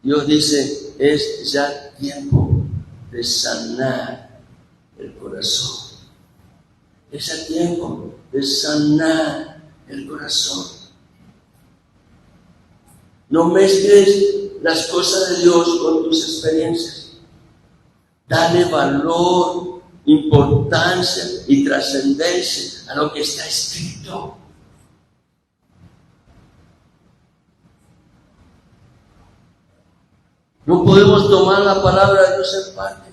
Dios dice, es ya tiempo de sanar el corazón. Es ya tiempo de sanar el corazón. No mezcles las cosas de Dios con tus experiencias. Dale valor, importancia y trascendencia a lo que está escrito. No podemos tomar la palabra de Dios en parte.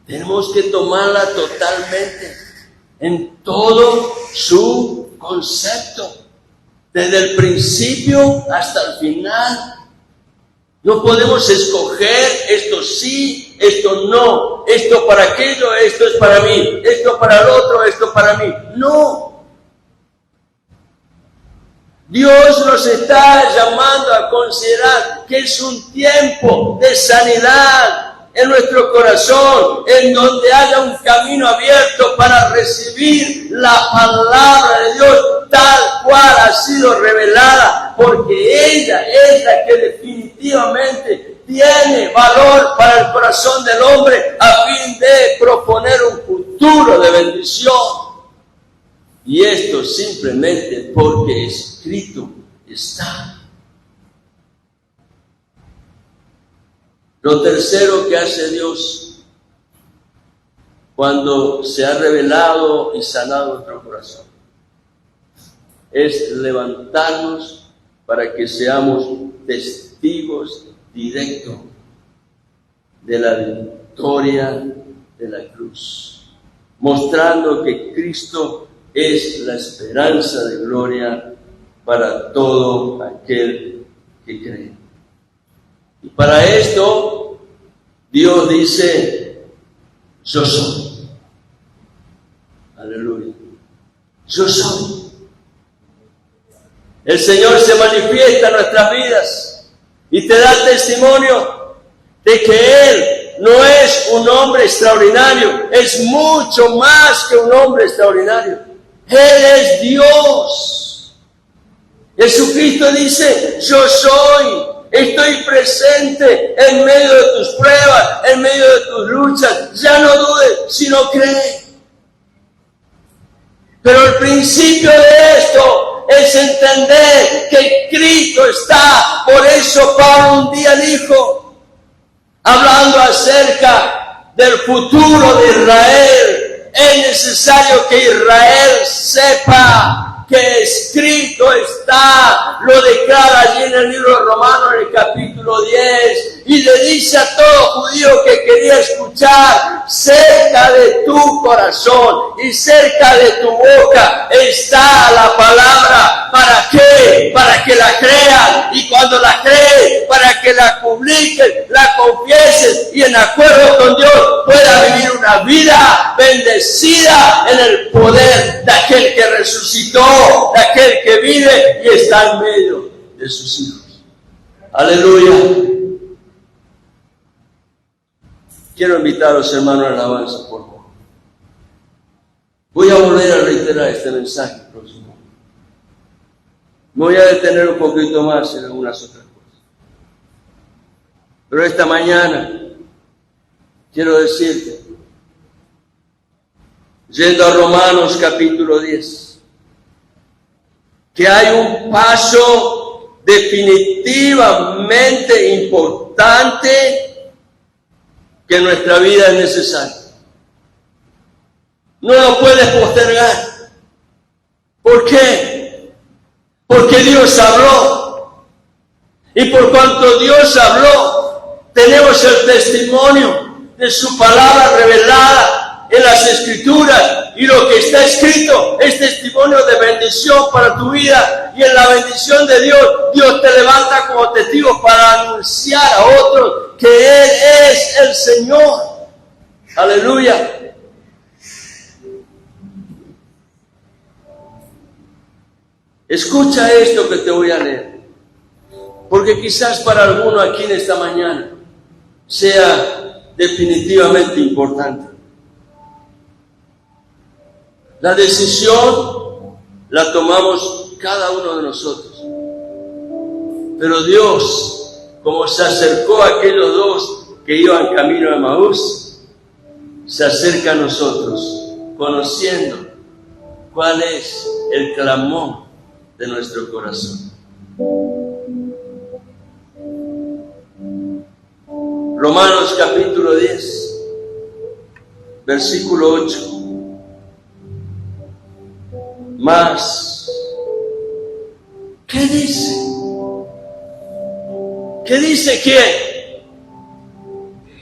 Tenemos que tomarla totalmente, en todo su concepto, desde el principio hasta el final. No podemos escoger esto sí, esto no, esto para aquello, esto es para mí, esto para el otro, esto para mí. No. Dios nos está llamando a considerar que es un tiempo de sanidad en nuestro corazón, en donde haya un camino abierto para recibir la palabra de Dios tal cual ha sido revelada, porque ella es la que definitivamente tiene valor para el corazón del hombre a fin de proponer un futuro de bendición. Y esto simplemente porque escrito está. Lo tercero que hace Dios cuando se ha revelado y sanado nuestro corazón es levantarnos para que seamos testigos directos de la victoria de la cruz, mostrando que Cristo es la esperanza de gloria para todo aquel que cree. Y para esto, Dios dice, yo soy. Aleluya. Yo soy. El Señor se manifiesta en nuestras vidas y te da testimonio de que Él no es un hombre extraordinario, es mucho más que un hombre extraordinario. Él es Dios. Jesucristo dice, yo soy. Estoy presente en medio de tus pruebas, en medio de tus luchas. Ya no dudes, sino cree. Pero el principio de esto es entender que Cristo está. Por eso Pablo un día dijo, hablando acerca del futuro de Israel, es necesario que Israel sepa que escrito está, lo declara allí en el libro de Romanos, en el capítulo 10, y le dice a todo judío que quería escuchar, cerca de tu corazón y cerca de tu boca está la palabra. ¿Para qué? Para que la crean, y cuando la crees, para que la publiques, la confieses y en acuerdo con Dios pueda vivir una vida bendecida en el poder de aquel que resucitó, de aquel que vive y está en medio de sus hijos. Aleluya. Quiero invitar a los hermanos a la alabanza, por favor. Voy a volver a reiterar este mensaje próximo. Me voy a detener un poquito más en algunas otras cosas. Pero esta mañana quiero decirte, yendo a Romanos capítulo 10, que hay un paso definitivamente importante que en nuestra vida es necesario. No lo puedes postergar. ¿Por qué? Porque Dios habló. Y por cuanto Dios habló, tenemos el testimonio de su palabra revelada en las Escrituras. Y lo que está escrito es testimonio de bendición para tu vida. Y en la bendición de Dios, Dios te levanta como testigo para anunciar a otros que Él es el Señor. Aleluya. Escucha esto que te voy a leer, porque quizás para alguno aquí en esta mañana sea definitivamente importante. La decisión la tomamos cada uno de nosotros, pero Dios, como se acercó a aquellos dos que iban camino a Emaús, se acerca a nosotros, conociendo cuál es el clamor de nuestro corazón. Romanos capítulo 10, versículo 8. Mas, ¿qué dice? ¿Qué dice quién?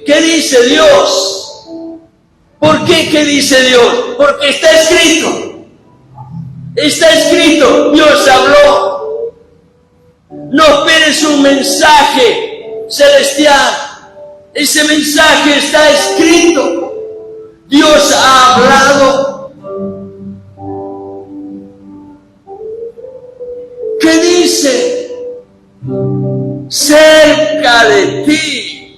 ¿Qué dice Dios? ¿Por qué? ¿Qué dice Dios? Porque está escrito. Está escrito, Dios habló. No esperes un mensaje celestial. Ese mensaje está escrito. Dios ha hablado. ¿Qué dice? Cerca de ti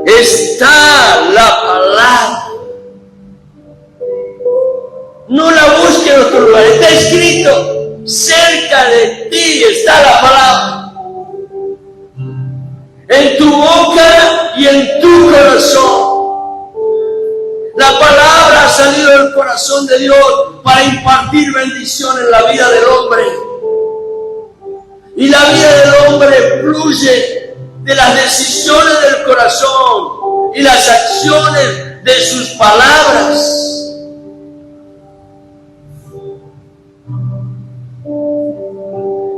está la palabra. No la busques en otro lugar, está escrito, cerca de ti está la palabra, en tu boca y en tu corazón. La palabra ha salido del corazón de Dios para impartir bendición en la vida del hombre. Y la vida del hombre fluye de las decisiones del corazón y las acciones de sus palabras.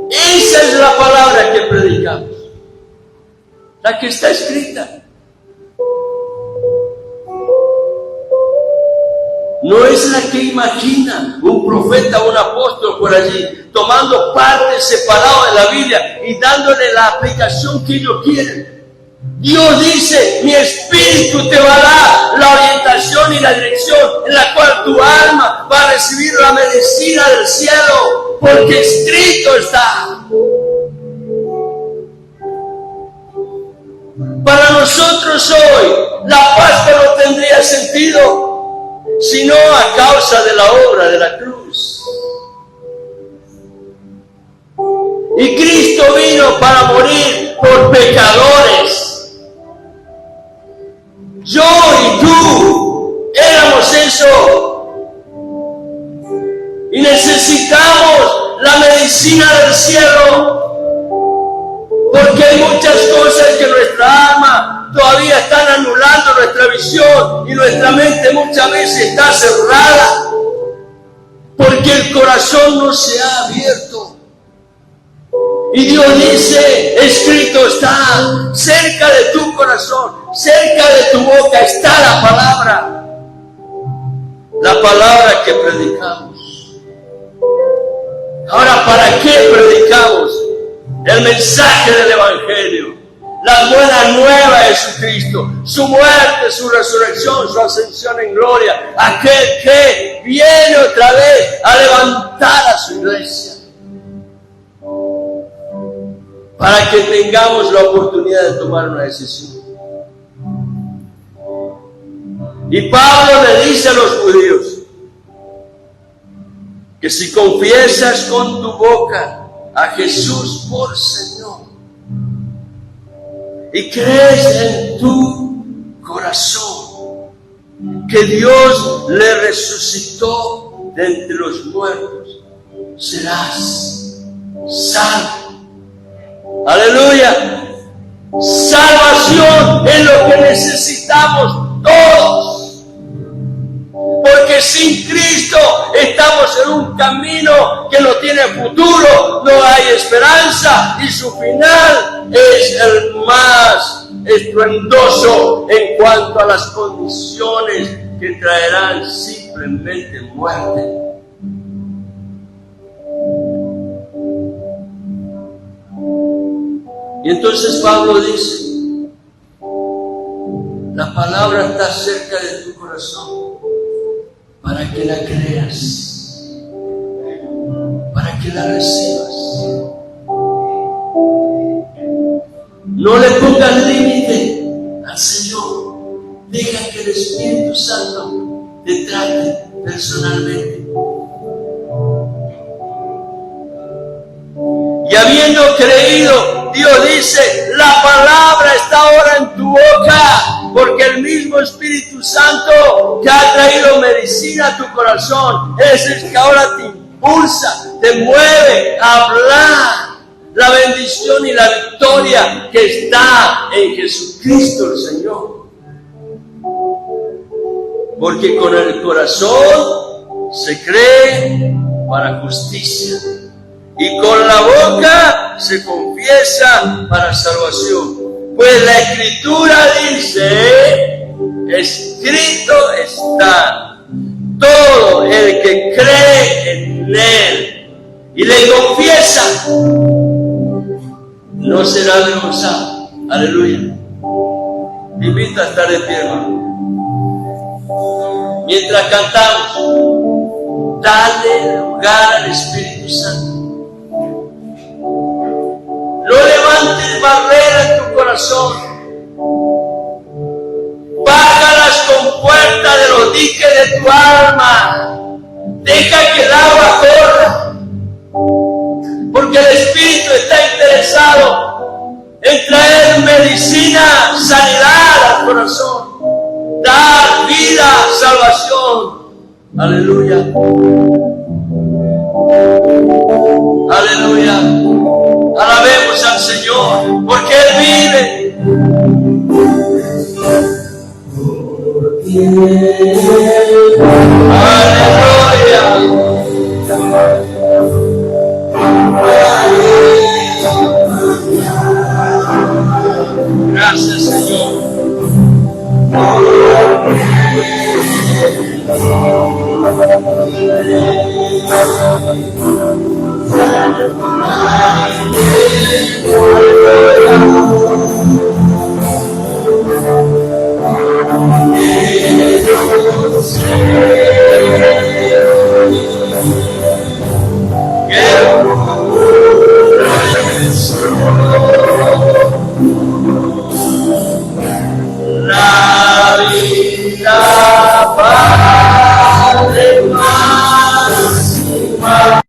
Esa es la palabra que predicamos, la que está escrita. No es la que imagina un profeta o un apóstol por allí, tomando partes separadas de la Biblia y dándole la aplicación que ellos quieren. Dios dice, mi espíritu te va a dar la orientación y la dirección en la cual tu alma va a recibir la medicina del cielo, porque escrito está. Para nosotros hoy, la Pascua no tendría sentido, sino a causa de la obra de la cruz. Y Cristo vino para morir por pecadores. Yo y tú éramos eso. Y necesitamos la medicina del cielo. Porque hay muchas cosas que nuestra alma todavía están anulando nuestra visión. Y nuestra mente muchas veces está cerrada. Porque el corazón no se ha abierto. Y Dios dice, escrito está, cerca de tu corazón, cerca de tu boca está la palabra que predicamos. Ahora, ¿para qué predicamos? El mensaje del Evangelio, la buena nueva de Jesucristo, su muerte, su resurrección, su ascensión en gloria, aquel que viene otra vez a levantar a su iglesia. Para que tengamos la oportunidad de tomar una decisión. Y Pablo le dice a los judíos que si confiesas con tu boca a Jesús por Señor y crees en tu corazón que Dios le resucitó de entre los muertos, serás salvo. Aleluya. Salvación es lo que necesitamos todos, porque sin Cristo estamos en un camino que no tiene futuro, no hay esperanza y su final es el más estruendoso en cuanto a las condiciones que traerán simplemente muerte. Y entonces Pablo dice, la palabra está cerca de tu corazón para que la creas, para que la recibas. No le pongas límite al Señor, deja que el Espíritu Santo te trate personalmente. Y habiendo creído, Dios dice, la palabra está ahora en tu boca, porque el mismo Espíritu Santo que ha traído medicina a tu corazón es el que ahora te impulsa, te mueve a hablar la bendición y la victoria que está en Jesucristo el Señor. Porque con el corazón se cree para justicia y con la boca se confiesa para salvación. Pues la Escritura dice, escrito está, todo el que cree en Él y le confiesa no será avergonzado. Aleluya. Te invito a estar de pie, hermano. Mientras cantamos, dale lugar al Espíritu Santo. No levantes barreras en tu corazón. Paga las compuertas de los diques de tu alma. Deja que el agua corra. Porque el Espíritu está interesado en traer medicina, sanidad al corazón. Dar vida, salvación. Aleluya. Aleluya. Alabemos al Señor, porque Él vive. Aleluya. Gracias, Señor. La vida vale más y más.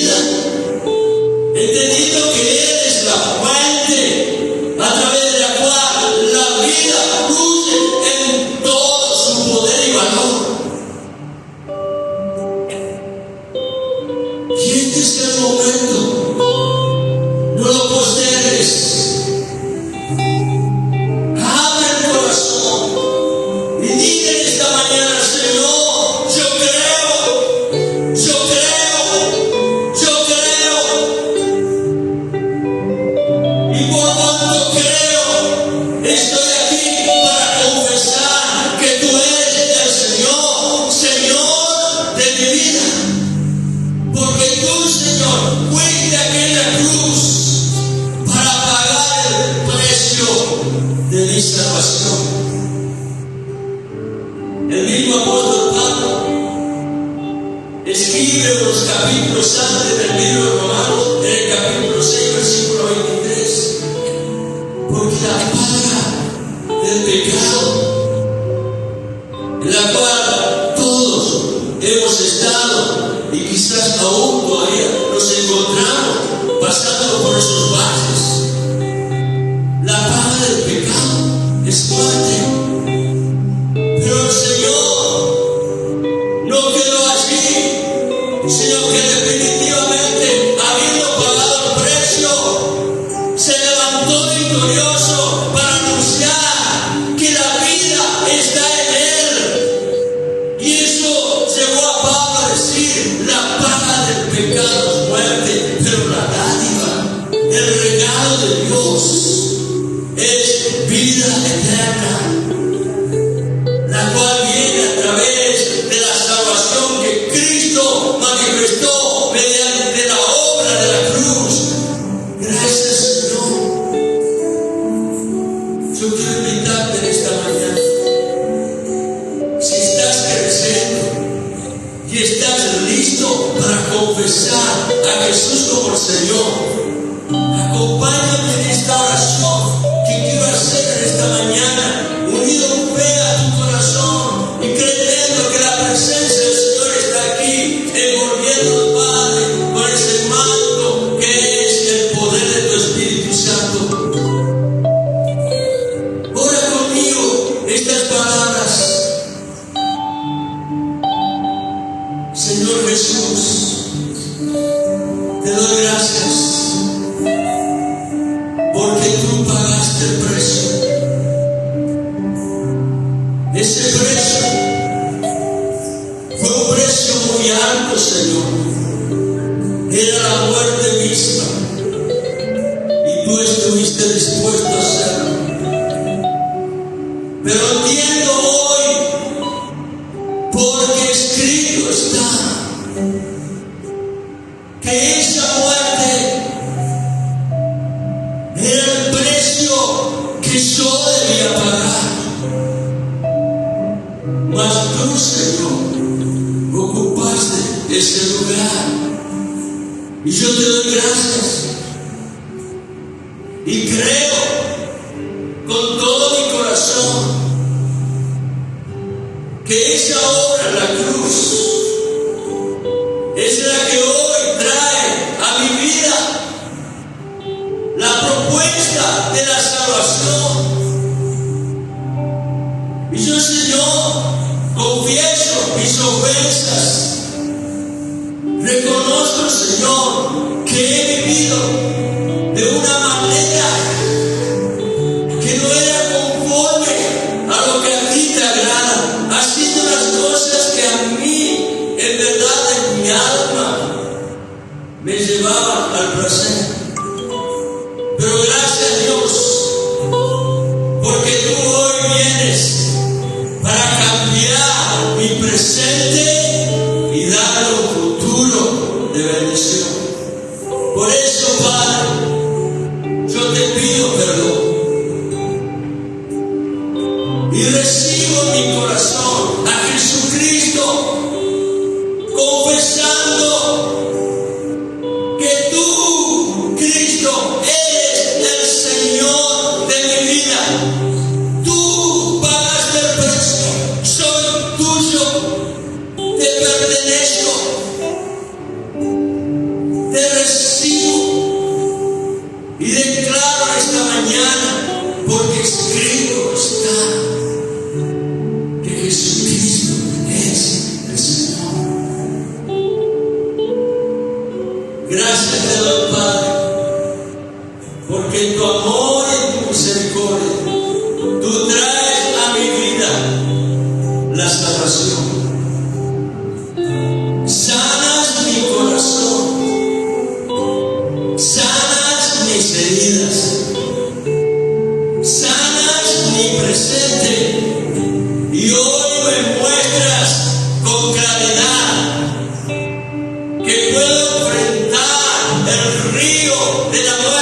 vida, entendiendo que Él es la fuente a través de la cual la vida luce en todo su poder y valor. Y este es el momento, no lo postergues. Abre el corazón y dile esta mañana: Señor, yo creo, yo creo, yo creo. Y por cuanto creo, estoy aquí para confesar que tú eres el Señor, Señor de mi vida. Porque tú, Señor, fuiste aquí en la cruz para pagar el precio de mi salvación. El mismo apóstol Pablo escribe unos capítulos antes del libro de Romanos, en el capítulo 6, versículo 23. Porque la paga del pecado, en la cual todos hemos estado y quizás aún todavía nos encontramos pasando por esos valles. La paga del pecado es muerte. Pero el Señor no quedó allí, sino que definitivamente, habiendo pagado el precio, se levantó victorioso para anunciar que la vida está en Él. Y eso llevó a Pablo a decir: la paga del pecado es muerte, pero la dádiva, el regalo de Dios, es vida eterna, la cual viene a través de la salvación que Cristo manifestó mediante la obra de la cruz. Gracias, Señor. Yo quiero invitarte en esta mañana, si estás creciendo y estás listo para confesar a Jesús como el Señor, acompáñame en esta oración que quiero hacer en esta mañana, unido en fe a tu corazón y creyendo que la presencia del Señor está aquí, envolviendo, Padre, con ese manto que es el poder de tu Espíritu Santo. Ora conmigo estas palabras. Señor Jesús, te doy gracias porque tú pagaste el precio. Ese precio fue un precio muy alto, Señor. Era la muerte misma. Y tú estuviste dispuesto a hacerlo. Pero entiendo hoy, porque escrito está, que esa muerte era el precio que yo debía pagar. Mas tú, Señor, ocupaste ese lugar. Y yo te doy gracias. Y creo con todo mi corazón que esa obra en la cruz es la que hoy trae a mi vida la propuesta de la salvación. Y yo, Señor, confieso mis ofensas. Reconozco, Señor, que he vivido de una manera que no era conforme a lo que a ti te agrada, haciendo las cosas que a mí, en verdad, en mi alma, me llevaban al placer. Pero gracias, Dios, porque tú hoy vienes para cambiar mi presente y darle un futuro de bendición. Por eso, Padre, yo te pido perdón y recibo en mi corazón a Jesucristo, confesando que tú, Cristo, eres el Señor de mi vida. Tú pagaste el precio, soy tuyo, te pertenezco. te recibo y declaro esta mañana, porque escrito está que Jesucristo es el Señor. Gracias te doy, Padre, porque en tu amor y en tu misericordia tú traes a mi vida la salvación. Sanas mi corazón, sanas mis heridas, sanas mi presente, y hoy me muestras con claridad que puedo enfrentar el río de la muerte